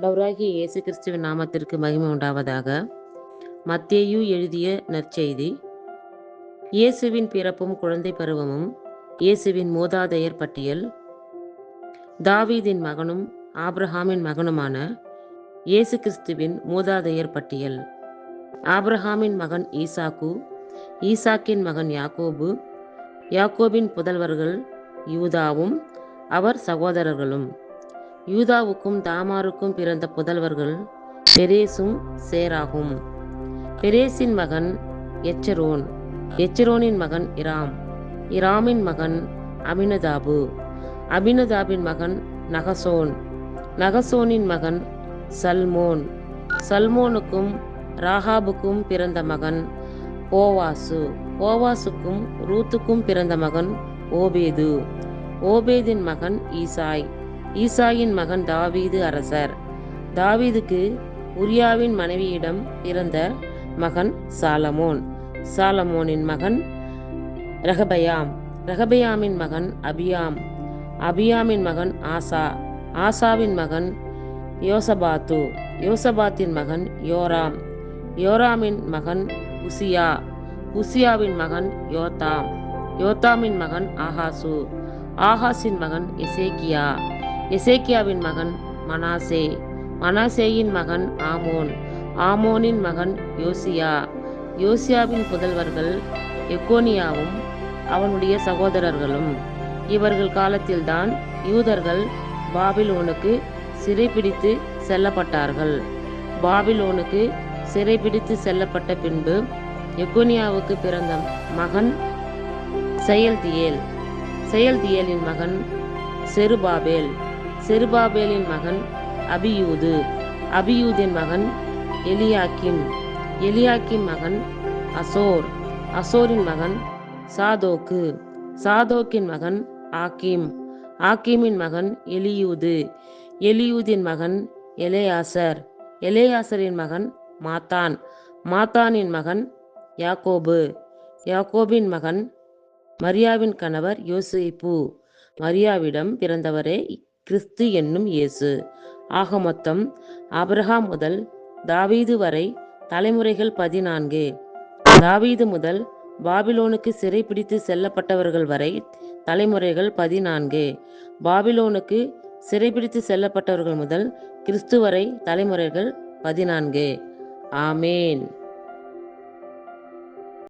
ஆண்டவராகிய இயேசு கிறிஸ்துவின் நாமத்திற்கு மகிமை உண்டாவதாக. மத்தேயு எழுதிய நற்செய்தி. இயேசுவின் பிறப்பும் குழந்தை பருவமும், இயேசுவின் மூதாதையர் பட்டியல். தாவீதின் மகனும் ஆபிரகாமின் மகனுமான இயேசு கிறிஸ்துவின் மூதாதையர் பட்டியல். ஆபிரகாமின் மகன் ஈசாக்கு, ஈசாக்கின் மகன் யாக்கோபு, யாக்கோபின் புதல்வர்கள் யூதாவும் அவர் சகோதரர்களும். யூதாவுக்கும் தாமாருக்கும் பிறந்த புதல்வர்கள் பெரேசும் சேராகும். பெரேசின் மகன் எச்சரோன், எச்சரோனின் மகன் இராம், இராமின் மகன் அமினதாபு, அமினதாபின் மகன் நகசோன், நகசோனின் மகன் சல்மோன், சல்மோனுக்கும் ராகாபுக்கும் பிறந்த மகன் போவாசு, போவாசுக்கும் ரூத்துக்கும் பிறந்த மகன் ஓபேது, ஓபேதின் மகன் ஈசாய், ஈசாயின் மகன் தாவீது அரசர். தாவீதுக்கு உரியாவின் மனைவியிடம் பிறந்த மகன் சாலமோன், சாலமோனின் மகன் ரெகபயாம், ரெகபயாமின் மகன் அபியாம், அபியாமின் மகன் ஆசா, ஆசாவின் மகன் யோசபாத்து, யோசபாத்தின் மகன் யோராம், யோராமின் மகன் உசியா, உசியாவின் மகன் யோத்தாம், யோத்தாமின் மகன் ஆகாசு, ஆகாசின் மகன் எசேக்கியா, எசேக்கியாவின் மகன் மனாசே, மனாசேயின் மகன் ஆமோன், ஆமோனின் மகன் யோசியா, யோசியாவின் புதல்வர்கள் எக்கோனியாவும் அவனுடைய சகோதரர்களும். இவர்கள் காலத்தில்தான் யூதர்கள் பாபிலோனுக்கு சிறைபிடித்து செல்லப்பட்டார்கள். பாபிலோனுக்கு சிறைபிடித்து செல்லப்பட்ட பின்பு எக்கோனியாவுக்கு பிறந்த மகன் செயல்தியேல், செயல்தியேலின் மகன் செருபாபேல், செருபாபேலின் மகன் அபியூது, அபியூதின் மகன் எலியாக்கிம், எலியாக்கிம் மகன் அசோர், அசோரின் மகன் சாதோக்கு, சாதோக்கின் மகன் ஆக்கிம், ஆக்கிமின் மகன் எலியூது, எலியூதின் மகன் எலேயாசர், எலேயாசரின் மகன் மாத்தான், மாத்தானின் மகன் யாக்கோபு, யாக்கோபின் மகன் மரியாவின் கணவர் யோசேப்பு, மரியாவிடம் பிறந்தவரே கிறிஸ்து என்னும் இயேசு. ஆக மொத்தம் ஆபிரகாம் முதல் தாவீது வரை தலைமுறைகள் 14. தாவீது முதல் பாபிலோனுக்கு சிறைபிடித்து செல்லப்பட்டவர்கள் வரை தலைமுறைகள் 14. பாபிலோனுக்கு சிறைபிடித்து செல்லப்பட்டவர்கள் முதல் கிறிஸ்து வரை தலைமுறைகள் 14. ஆமேன்.